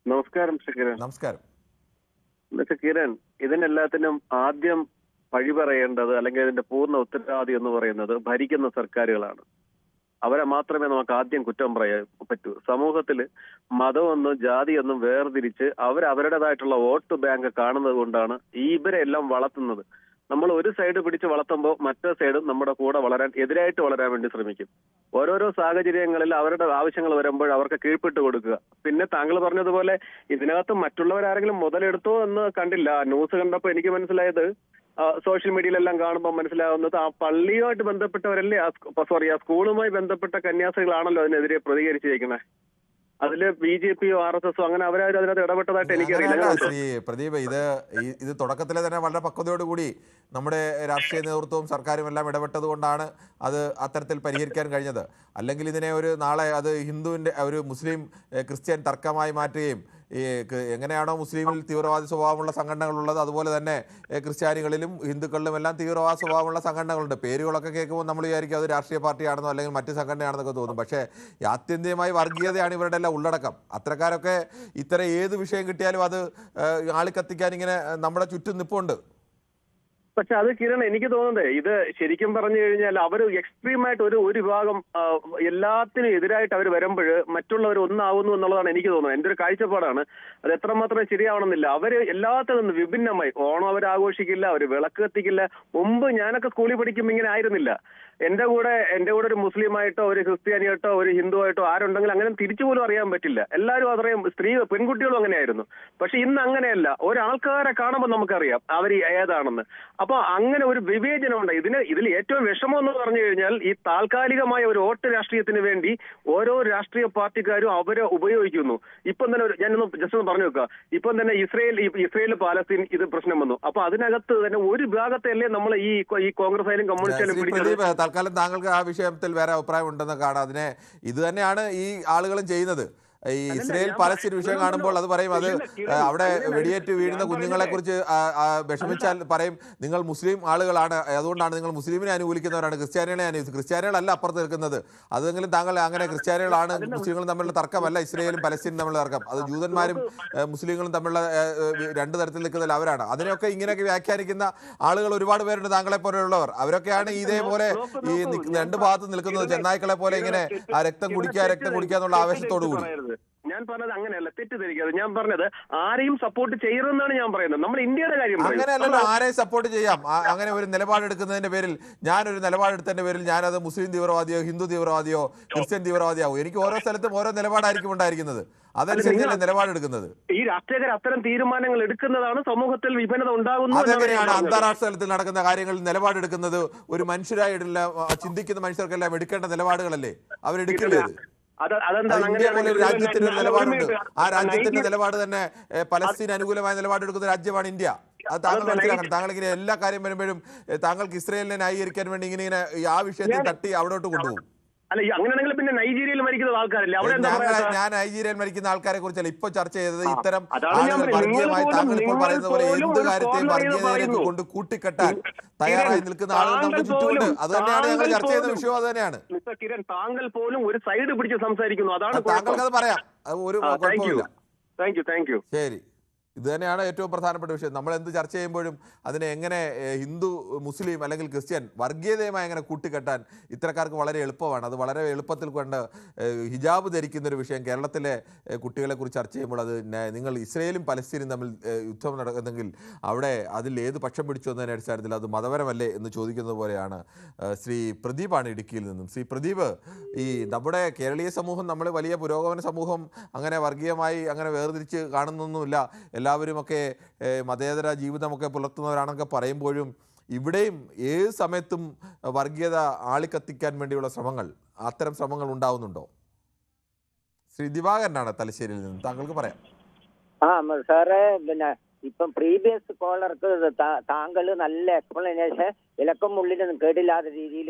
നമസ്കാരം മിസ്റ്റർ കിരൺ. നമസ്കാരം. മിസ്റ്റർ കിരൺ, ഇതിനെല്ലാത്തിനും ആദ്യം പഴി പറയേണ്ടത് അല്ലെങ്കിൽ ഇതിന്റെ പൂർണ്ണ ഉത്തരവാദി എന്ന് പറയുന്നത് ഭരിക്കുന്ന സർക്കാരുകളാണ്. അവരെ മാത്രമേ നമുക്ക് ആദ്യം കുറ്റം പറയാൻ പറ്റൂ. സമൂഹത്തില് മതമൊന്നും ജാതിയൊന്നും വേർതിരിച്ച് അവരവരുടേതായിട്ടുള്ള വോട്ട് ബാങ്ക് കാണുന്നത് കൊണ്ടാണ് ഇവരെല്ലാം വളർത്തുന്നത്. നമ്മൾ ഒരു സൈഡ് പിടിച്ച് വളർത്തുമ്പോൾ മറ്റേ സൈഡും നമ്മുടെ കൂടെ എതിരായിട്ട് വളരാൻ വേണ്ടി ശ്രമിക്കും. ഓരോരോ സാഹചര്യങ്ങളിൽ അവരുടെ ആവശ്യങ്ങൾ വരുമ്പോൾ അവർക്ക് കീഴ്പ്പെട്ട് കൊടുക്കുക. പിന്നെ താങ്കൾ പറഞ്ഞതുപോലെ ഇതിനകത്ത് മറ്റുള്ളവരാരെങ്കിലും മുതലെടുത്തോ എന്ന് കണ്ടില്ല. ന്യൂസ് കണ്ടപ്പോൾ എനിക്ക് മനസ്സിലായത്, സോഷ്യൽ മീഡിയയിലെല്ലാം കാണുമ്പോൾ മനസ്സിലാവുന്നത് ആ പള്ളിയുമായിട്ട് ബന്ധപ്പെട്ടവരല്ലേ, ആ സ്കൂളുമായി ബന്ധപ്പെട്ട കന്യാസികളാണല്ലോ അതിനെതിരെ പ്രതികരിച്ചിരിക്കുന്നത്. അതില് BJPയോ RSSോ അങ്ങനെ അവരാരും അതിനകത്ത് ഇടപെട്ടതായിട്ട് എനിക്കറിയില്ല. ശ്രീ പ്രദീപ്, ഇത് തുടക്കത്തിലെ തന്നെ വളരെ പക്വതയോടുകൂടി നമ്മുടെ രാഷ്ട്രീയ നേതൃത്വവും സർക്കാരും എല്ലാം ഇടപെട്ടത് കൊണ്ടാണ് അത് അത്തരത്തിൽ പരിഹരിക്കാൻ കഴിഞ്ഞത്. അല്ലെങ്കിൽ ഇതിനെ നാളെ അത് ഹിന്ദുവിൻ്റെ ഒരു മുസ്ലിം ക്രിസ്ത്യൻ തർക്കമായി മാറ്റുകയും എങ്ങനെയാണോ മുസ്ലിമിൽ തീവ്രവാദി സ്വഭാവമുള്ള സംഘടനകളുള്ളത് അതുപോലെ തന്നെ ക്രിസ്ത്യാനികളിലും ഹിന്ദുക്കളിലും എല്ലാം തീവ്രവാദ സ്വഭാവമുള്ള സംഘടനകളുണ്ട്. പേരുകളൊക്കെ കേൾക്കുമ്പോൾ നമ്മൾ വിചാരിക്കും അത് രാഷ്ട്രീയ പാർട്ടിയാണെന്നോ അല്ലെങ്കിൽ മറ്റ് സംഘടനയാണെന്നൊക്കെ തോന്നും. പക്ഷേ ആത്യന്തികമായി വർഗീയതയാണ് ഇവരുടെ എല്ലാം ഉള്ളടക്കം. അത്തരക്കാരൊക്കെ ഇത്തരം ഏത് വിഷയം കിട്ടിയാലും അത് ആളിക്കത്തിക്കാൻ ഇങ്ങനെ നമ്മുടെ ചുറ്റും നിൽപ്പുണ്ട്. പക്ഷെ അത് കിരൺ, എനിക്ക് തോന്നുന്നത് ഇത് ശരിക്കും പറഞ്ഞു കഴിഞ്ഞാൽ അവർ എക്സ്ട്രീമായിട്ട് ഒരു വിഭാഗം എല്ലാത്തിനും എതിരായിട്ട് അവർ വരുമ്പോൾ മറ്റുള്ളവർ ഒന്നാവുന്നു എന്നുള്ളതാണ് എനിക്ക് തോന്നുന്നത്. എൻ്റെ ഒരു കാഴ്ചപ്പാടാണ്. അത് എത്രമാത്രം ശരിയാവണമെന്നില്ല. അവര് എല്ലാത്തിൽ നിന്ന് വിഭിന്നമായി ഓണം അവർ ആഘോഷിക്കില്ല, അവർ വിളക്ക് കത്തിക്കില്ല. മുമ്പ് ഞാനൊക്കെ സ്കൂളിൽ പഠിക്കുമ്പോൾ ഇങ്ങനെ ആയിരുന്നില്ല. എന്റെ കൂടെ ഒരു മുസ്ലിമായിട്ടോ ഒരു ക്രിസ്ത്യാനിയായിട്ടോ ഒരു ഹിന്ദുവായിട്ടോ ആരുണ്ടെങ്കിൽ അങ്ങനെ തിരിച്ചു പോലും അറിയാൻ പറ്റില്ല. എല്ലാവരും അത്രയും പെൺകുട്ടികളും അങ്ങനെയായിരുന്നു. പക്ഷെ ഇന്ന് അങ്ങനെയല്ല. ഒരാൾക്കാരെ കാണുമ്പോൾ നമുക്കറിയാം അവർ ഏതാണെന്ന്. അപ്പൊ അങ്ങനെ ഒരു വിവേചനമുണ്ട്. ഇതിൽ ഏറ്റവും വിഷമം എന്ന് പറഞ്ഞു കഴിഞ്ഞാൽ ഈ താൽക്കാലികമായ ഒരു വോട്ട് രാഷ്ട്രീയത്തിന് വേണ്ടി ഓരോ രാഷ്ട്രീയ പാർട്ടിക്കാരും അവരെ ഉപയോഗിക്കുന്നു. ഇപ്പം തന്നെ ഞാനൊന്ന് ജസ്റ്റ് ഒന്ന് പറഞ്ഞു വെക്കുക. ഇപ്പം തന്നെ ഇസ്രയേൽ പാലസ്തീൻ ഇത് പ്രശ്നം വന്നു. അപ്പൊ അതിനകത്ത് തന്നെ ഒരു വിഭാഗത്തെ അല്ലേ നമ്മൾ ഈ കോൺഗ്രസ് ആയാലും കമ്മ്യൂണിസ്റ്റ് ആയാലും പിടിച്ചത്. തൽക്കാലം താങ്കൾക്ക് ആ വിഷയത്തിൽ വേറെ അഭിപ്രായം ഉണ്ടെന്ന് കാണാം. അതിനെ ഇത് തന്നെയാണ് ഈ ആളുകളും ചെയ്യുന്നത്. ഈ ഇസ്രയേൽ പലസ്തീൻ വിഷയം കാണുമ്പോൾ അത് പറയും, അത് അവിടെ വെടിയേറ്റ് വീഴുന്ന കുഞ്ഞുങ്ങളെ കുറിച്ച് വിഷമിച്ചാൽ പറയും നിങ്ങൾ മുസ്ലിം ആളുകളാണ്, അതുകൊണ്ടാണ് നിങ്ങൾ മുസ്ലിമിനെ അനുകൂലിക്കുന്നവരാണ്, ക്രിസ്ത്യാനികളല്ല അപ്പുറത്ത് നിൽക്കുന്നത്. അതെങ്കിലും താങ്കൾ അങ്ങനെ ക്രിസ്ത്യാനികളാണ് മുസ്ലിങ്ങളും തമ്മിലുള്ള തർക്കമല്ല ഇസ്രയേലും പലസ്തീനും തമ്മിലുള്ള തർക്കം, അത് ജൂതന്മാരും മുസ്ലിങ്ങളും തമ്മിലുള്ള രണ്ട് തരത്തിൽ നിൽക്കുന്നതിൽ അവരാണ്. അതിനൊക്കെ ഇങ്ങനെയൊക്കെ വ്യാഖ്യാനിക്കുന്ന ആളുകൾ ഒരുപാട് പേരുണ്ട് താങ്കളെ പോലെയുള്ളവർ. അവരൊക്കെയാണ് ഇതേപോലെ ഈ രണ്ട് ഭാഗത്ത് നിൽക്കുന്നത് ചെന്നായ്ക്കളെ പോലെ ഇങ്ങനെ ആ രക്തം കുടിക്കുക എന്നുള്ള ആവേശത്തോടു കൂടി. ഞാൻ പറഞ്ഞത് അങ്ങനെയല്ല, തെറ്റിദ്ധരിക്കാതെ. ഞാൻ പറഞ്ഞത് ആരെയും സപ്പോർട്ട് ചെയ്യരുതെന്നാണ് ഞാൻ പറയുന്നത്. നമ്മൾ ഇന്ത്യയുടെ കാര്യം അങ്ങനെയല്ലല്ലോ, ആരെയും സപ്പോർട്ട് ചെയ്യാം. അങ്ങനെ ഒരു നിലപാടെടുക്കുന്നതിന്റെ പേരിൽ, ഞാനൊരു നിലപാടെടുത്തതിന്റെ പേരിൽ ഞാനത് മുസ്ലിം തീവ്രവാദിയോ ഹിന്ദു തീവ്രവാദിയോ ക്രിസ്ത്യൻ തീവ്രവാദിയാവും. എനിക്ക് ഓരോ സ്ഥലത്തും ഓരോ നിലപാടായിരിക്കും ഉണ്ടായിരിക്കുന്നത്. അതനുസരിച്ചല്ലേ നിലപാടെടുക്കുന്നത്. ഈ രാഷ്ട്രീയക്കാർ അത്തരം തീരുമാനങ്ങൾ എടുക്കുന്നതാണ് സമൂഹത്തിൽ വിഭിന്നത ഉണ്ടാകുന്നത്. അതെങ്ങനെയാണ് അന്താരാഷ്ട്ര തലത്തിൽ നടക്കുന്ന കാര്യങ്ങളിൽ നിലപാടെടുക്കുന്നത്? ഒരു മനുഷ്യരായിട്ടുള്ള ചിന്തിക്കുന്ന മനുഷ്യർക്കെല്ലാം എടുക്കേണ്ട നിലപാടുകളല്ലേ അവരെടുക്കേണ്ടത്. ഇന്ത്യ പോലെ ഒരു രാജ്യത്തിന്റെ നിലപാടുണ്ട്. ആ രാജ്യത്തിന്റെ നിലപാട് തന്നെ പലസ്തീൻ അനുകൂലമായ നിലപാടെടുക്കുന്ന രാജ്യമാണ് ഇന്ത്യ. അത് താങ്കൾ മനസ്സിലാക്കണം. താങ്കൾ ഇങ്ങനെ എല്ലാ കാര്യം വരുമ്പോഴും താങ്കൾക്ക് ഇസ്രയേലിനെ ന്യായീകരിക്കാൻ വേണ്ടി ഇങ്ങനെ ആ വിഷയത്തിൽ തട്ടി അവിടോട്ട് കൊണ്ടുപോകും. അല്ല, അങ്ങനെയാണെങ്കിൽ പിന്നെ നൈജീരിയയിൽ മരിക്കുന്ന ആൾക്കാരല്ലേ? ഞാൻ നൈജീരിയയിൽ മരിക്കുന്ന ആൾക്കാരെ കുറിച്ചല്ല ഇപ്പൊ ചർച്ച ചെയ്തത്. ഇത്തരം ആളുകൾ വർഗീയമായി താങ്കൾ ഇപ്പോൾ പറയുന്ന പോലെ എന്ത് കാര്യത്തെയും വർഗീയതയിലേക്ക് കൊണ്ട് കൂട്ടിക്കെട്ടാൻ തയ്യാറായി നിൽക്കുന്ന ആളുകൾ നമുക്ക് ചുറ്റുമുണ്ട്. അത് തന്നെയാണ് ഞങ്ങൾ ചർച്ച ചെയ്യുന്ന വിഷയം. അത് തന്നെയാണ്. മിസ്റ്റർ കിരൺ, താങ്കൾ പോലും ഒരു സൈഡ് പിടിച്ച് സംസാരിക്കുന്നു. അതാണ് താങ്കൾക്ക് അത് പറയാം, ഒരു കുഴപ്പമില്ല. Thank you. ശരി, ഇത് തന്നെയാണ് ഏറ്റവും പ്രധാനപ്പെട്ട വിഷയം. നമ്മൾ എന്ത് ചർച്ച ചെയ്യുമ്പോഴും അതിനെ എങ്ങനെ ഹിന്ദു മുസ്ലിം അല്ലെങ്കിൽ ക്രിസ്ത്യൻ വർഗീയതയുമായി എങ്ങനെ കൂട്ടിക്കെട്ടാൻ ഇത്തരക്കാർക്ക് വളരെ എളുപ്പമാണ്. അത് വളരെ എളുപ്പത്തിൽ കൊണ്ട് ഹിജാബ് ധരിക്കുന്നൊരു വിഷയം കേരളത്തിലെ കുട്ടികളെക്കുറിച്ച് ചർച്ച ചെയ്യുമ്പോൾ അത് നിങ്ങൾ ഇസ്രയേലും പലസ്തീനും തമ്മിൽ യുദ്ധം നടക്കുന്നെങ്കിൽ അവിടെ അതിൽ ഏത് പക്ഷം പിടിച്ചു എന്നതിൻ്റെ അടിസ്ഥാനത്തിൽ അത് മതപരമല്ലേ എന്ന് ചോദിക്കുന്നത് പോലെയാണ്. ശ്രീ പ്രദീപാണ് ഇടുക്കിയിൽ നിന്നും. ശ്രീ പ്രദീപ്, ഈ നമ്മുടെ കേരളീയ സമൂഹം, നമ്മൾ വലിയ പുരോഗമന സമൂഹം, അങ്ങനെ വർഗീയമായി അങ്ങനെ വേർതിരിച്ച് കാണുന്നൊന്നുമില്ല, എല്ലാവരുമൊക്കെ മതേതര ജീവിതമൊക്കെ പുലർത്തുന്നവരാണൊക്കെ പറയുമ്പോഴും ഇവിടെയും ഏത് സമയത്തും വർഗീയത ആളിക്കത്തിക്കാൻ വേണ്ടിയുള്ള അത്തരം ശ്രമങ്ങൾ ഉണ്ടാവുന്നുണ്ടോ? ശ്രീ ദിവാകരനാണ് തലശ്ശേരിയിൽ നിന്ന്, താങ്കൾക്ക് പറയാം. സാറേ, പിന്നെ ഇപ്പം പ്രീവിയസ് കോളർക്ക് താങ്കൾ നല്ല എക്സ്പ്ലനേഷൻ ഇലക്കമുള്ളിൽ കേടില്ലാത്ത രീതിയിൽ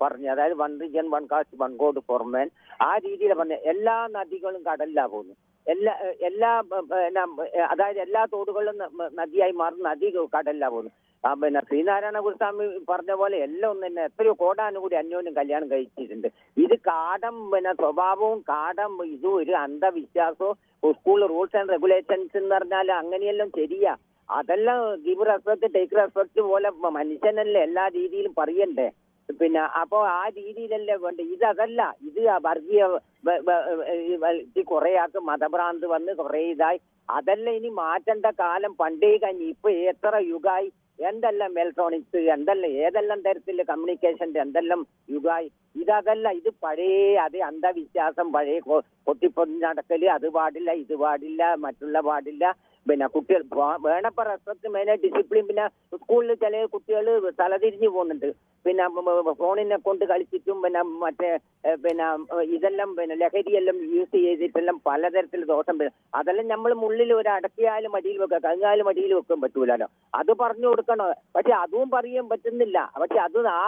പറഞ്ഞു. അതായത് 1 region 1 caste 1 God for men, ആ രീതിയിൽ പറഞ്ഞു. എല്ലാ നദികളും കടലിലാ പോകുന്നു. അതായത് എല്ലാ തോടുകളും നദിയായി മാറുന്ന നദി കടലിലാ പോകുന്നു. പിന്നെ ശ്രീനാരായണ ഗുരുസ്വാമി പറഞ്ഞ പോലെ എല്ലാം ഒന്നും തന്നെ എത്രയോ കോടാനുകൂടി അന്യോന്യം കല്യാണം കഴിച്ചിട്ടുണ്ട്. ഇത് കാടം പിന്നെ സ്വഭാവവും കാടം ഇതും ഒരു അന്ധവിശ്വാസവും സ്കൂൾ റൂൾസ് ആൻഡ് റെഗുലേഷൻസ് എന്ന് പറഞ്ഞാൽ അങ്ങനെയെല്ലാം ശരിയാ. അതെല്ലാം ഗിവ് റെസ്പെക്ട് ടേക്ക് റെസ്പെക്ട് പോലെ മനുഷ്യനല്ലേ എല്ലാ രീതിയിലും പറയണ്ടേ. പിന്നെ അപ്പോ ആ രീതിയിലല്ലേ വേണ്ട. ഇതല്ല, ഇത് വർഗീയ കുറെ ആൾക്ക് മതഭ്രാന്ത് വന്ന് കുറെ ഇതായി. അതെല്ലാം ഇനി മാറ്റേണ്ട കാലം പണ്ടേ കഴിഞ്ഞ്. ഇപ്പൊ എത്ര യുഗായി, എന്തെല്ലാം ഇലക്ട്രോണിക്സ്, എന്തെല്ലാം ഏതെല്ലാം തരത്തിലുള്ള കമ്മ്യൂണിക്കേഷന്റെ എന്തെല്ലാം യുഗായി. ഇതല്ല, ഇത് പഴയ അതേ അന്ധവിശ്വാസം, പഴയ പൊട്ടിപ്പൊടി നടക്കല്, അത് പാടില്ല ഇത് പാടില്ല മറ്റുള്ള പാടില്ല. പിന്നെ കുട്ടികൾ വേണപ്പോ റെസ്പെക്ട് മെയിനായി ഡിസിപ്ലിൻ. പിന്നെ സ്കൂളിൽ ചില കുട്ടികൾ തലതിരിഞ്ഞു പോകുന്നുണ്ട്. പിന്നെ ഫോണിനെ കൊണ്ട് കളിച്ചിട്ടും പിന്നെ മറ്റേ പിന്നെ ഇതെല്ലാം പിന്നെ ലഹരിയെല്ലാം യൂസ് ചെയ്തിട്ടെല്ലാം പലതരത്തിൽ ദോഷം വരും. അതെല്ലാം നമ്മൾ മുള്ളിൽ ഒരു അടക്കിയാലും മടിയിൽ വെക്കുക, കങ്ങാലും മടിയിൽ വെക്കാൻ പറ്റൂലല്ലോ. അത് പറഞ്ഞു കൊടുക്കണം. പക്ഷെ അതും പറയാൻ പറ്റുന്നില്ല. പക്ഷെ അത് ആ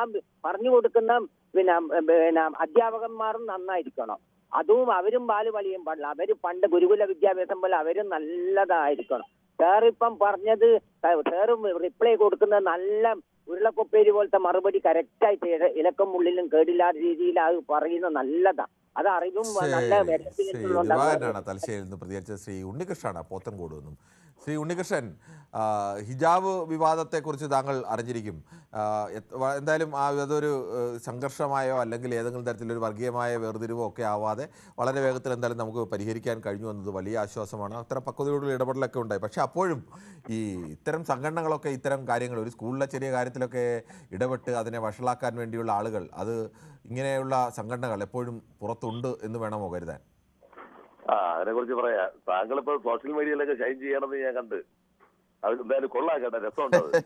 പറഞ്ഞു കൊടുക്കുന്ന പിന്നെ പിന്നെ അധ്യാപകന്മാരും നന്നായിരിക്കണം. അതും അവരും പാല് പളിയും പാടില്ല. അവര് പണ്ട് ഗുരുകുല വിദ്യാഭ്യാസം പോലെ അവരും നല്ലതായിരിക്കണം. സാറിപ്പം പറഞ്ഞത്, സാറും റിപ്ലൈ കൊടുക്കുന്നത് നല്ല ഉരുളക്കൊപ്പേരി പോലത്തെ മറുപടി കറക്റ്റായിട്ട് ഇലക്കം ഉള്ളിലും കേടില്ലാത്ത രീതിയിൽ അത് പറയുന്നത് നല്ലതാ. അത് അറിവും നല്ല തലശ്ശേരിയിൽ നിന്ന് പ്രതികരിച്ച ശ്രീ ഉണ്ണികൃഷ്ണനാണ് പോത്തൻകോട് നിന്നും. ശ്രീ ഉണ്ണികൃഷ്ണൻ, ഹിജാബ് വിവാദത്തെക്കുറിച്ച് താങ്കൾ അറിഞ്ഞിരിക്കും. എന്തായാലും അതൊരു സംഘർഷമായോ അല്ലെങ്കിൽ ഏതെങ്കിലും തരത്തിലൊരു വർഗീയമായ വേർതിരിവോ ഒക്കെ ആവാതെ വളരെ വേഗത്തിൽ എന്തായാലും നമുക്ക് പരിഹരിക്കാൻ കഴിഞ്ഞു എന്നത് വലിയ ആശ്വാസമാണ്. അത്തരം പക്വതയോടുള്ള ഇടപെടലൊക്കെ ഉണ്ടായി. പക്ഷേ അപ്പോഴും ഇത്തരം സംഘടനകളൊക്കെ ഇത്തരം കാര്യങ്ങൾ ഒരു സ്കൂളിലെ ചെറിയ കാര്യത്തിലൊക്കെ ഇടപെട്ട് അതിനെ വഷളാക്കാൻ വേണ്ടിയുള്ള ആളുകൾ, അത് ഇങ്ങനെയുള്ള സംഘടനകൾ എപ്പോഴും പുറത്തുണ്ട് എന്ന് വേണമോ കരുതാൻ? അതിനെ കുറിച്ച് പറയാ. താങ്കളിപ്പോ സോഷ്യൽ മീഡിയയിലൊക്കെ ഷൈൻ ചെയ്യണമെന്ന് ഞാൻ കണ്ട്. അത് എന്തായാലും കൊള്ളാം കേട്ടോ, രസമുണ്ട്.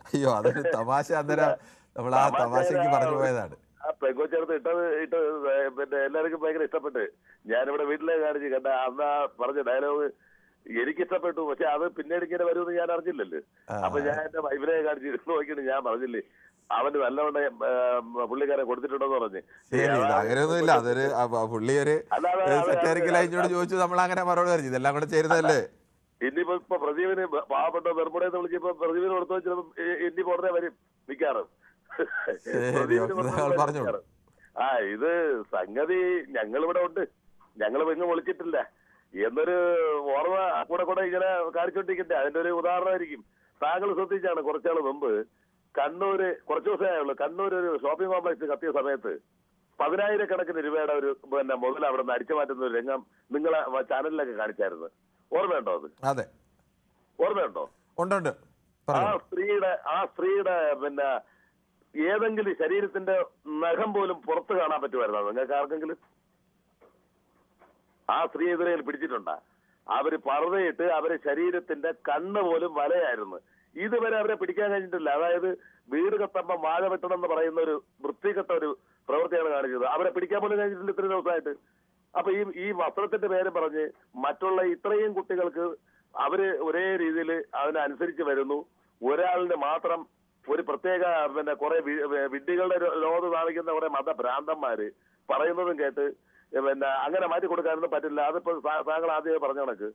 അയ്യോ, അതൊരു തമാശ. അന്നേരം നമ്മൾ ആ തമാശക്ക് പറഞ്ഞു പോയതാണ്. ആ പെങ്കോച്ചെടുത്ത് ഇട്ട് പിന്നെ എല്ലാവർക്കും ഭയങ്കര ഇഷ്ടപ്പെട്ട്. ഞാനിവിടെ വീട്ടിലെ കാണിച്ച് കണ്ട അന്ന് പറഞ്ഞ ഡയലോഗ് എനിക്കിഷ്ടപ്പെട്ടു. പക്ഷെ അത് പിന്നീട് ഇങ്ങനെ വരുമെന്ന് ഞാൻ അറിഞ്ഞില്ലല്ലോ. അപ്പൊ ഞാൻ എന്റെ വൈഫിനെ കാണിച്ച് നോക്കിയിട്ട് ഞാൻ പറഞ്ഞില്ലേ അവന് നല്ലവണ്ണം പുള്ളിക്കാരെ കൊടുത്തിട്ടുണ്ടെന്ന് പറഞ്ഞ്. അങ്ങനെയൊന്നുമില്ല, അതൊരു പുള്ളി ഒരു സെക്രട്ടറിക്കലായിട്ടോട് ചോദിച്ചു, നമ്മൾ അങ്ങനെ മറുപടി പറഞ്ഞു. ഇതെല്ലാം കൂടെ ചേരുന്നതല്ലേ. ഇനിയിപ്പോ പ്രദീപിന് പാവപ്പെട്ട ബെർമുടയെന്ന് വിളിച്ചപ്പോ പ്രദീപിന് കൊടുത്തു ചിലപ്പോ ഇനി ഉടനെ വരും മിക്കാറും. ഇത് സംഗതി ഞങ്ങളിവിടെ ഉണ്ട്, ഞങ്ങൾ എങ്ങും വിളിച്ചിട്ടില്ല എന്നൊരു ഓർമ്മ കൂടെ ഇങ്ങനെ കാണിച്ചോണ്ടിരിക്കട്ടെ. അതിന്റെ ഒരു ഉദാഹരണമായിരിക്കും. താങ്കൾ ശ്രദ്ധിച്ചാണ് കുറച്ചാൾ മുമ്പ് കണ്ണൂര്, കുറച്ച് ദിവസമായുള്ളൂ, കണ്ണൂർ ഒരു ഷോപ്പിംഗ് കോംപ്ലക്സ് കത്തിയ സമയത്ത് 10,000 രൂപയുടെ ഒരു പിന്നെ മുതൽ അവിടെ നിന്ന് അടിച്ചു മാറ്റുന്ന ഒരു രംഗം നിങ്ങളെ ചാനലിലൊക്കെ കാണിച്ചായിരുന്നു. ഓർമ്മയുണ്ടോ അത്? അതെ, ഓർമ്മയുണ്ടോ? ഉണ്ട്. ആ സ്ത്രീയുടെ പിന്നെ ഏതെങ്കിലും ശരീരത്തിന്റെ നഖം പോലും പുറത്ത് കാണാൻ പറ്റുമായിരുന്നോ നിങ്ങൾക്ക് ആർക്കെങ്കിലും? ആ സ്ത്രീ എതിരെ പിടിച്ചിട്ടുണ്ടാ? അവര് പർദ്ദയിട്ട് അവരെ ശരീരത്തിന്റെ കണ്ണ് പോലും വലയായിരുന്നു. ഇതുവരെ അവരെ പിടിക്കാൻ കഴിഞ്ഞിട്ടില്ല. അതായത് വീട് കത്തുമ്പം വാഴ വെട്ടണം എന്ന് പറയുന്ന ഒരു വൃത്തികെട്ട ഒരു പ്രവൃത്തിയാണ് കാണിച്ചത്. അവരെ പിടിക്കാൻ പോലും കഴിഞ്ഞിട്ടില്ല ഇത്രയും ദിവസമായിട്ട്. അപ്പൊ ഈ വസ്ത്രത്തിന്റെ പേര് പറഞ്ഞ് മറ്റുള്ള ഇത്രയും കുട്ടികൾക്ക് അവര് ഒരേ രീതിയിൽ അതിനനുസരിച്ച് വരുന്നു. ഒരാളിന് മാത്രം ഒരു പ്രത്യേക പിന്നെ കുറെ വിഡ്ഢികളുടെ ലോകത്ത് താമസിക്കുന്ന കുറെ മതഭ്രാന്തന്മാര് പറയുന്നതും കേട്ട് പിന്നെ അങ്ങനെ മാറ്റി കൊടുക്കാനൊന്നും പറ്റില്ല. അതിപ്പോ താങ്കൾ ആദ്യമേ പറഞ്ഞ കണക്ക്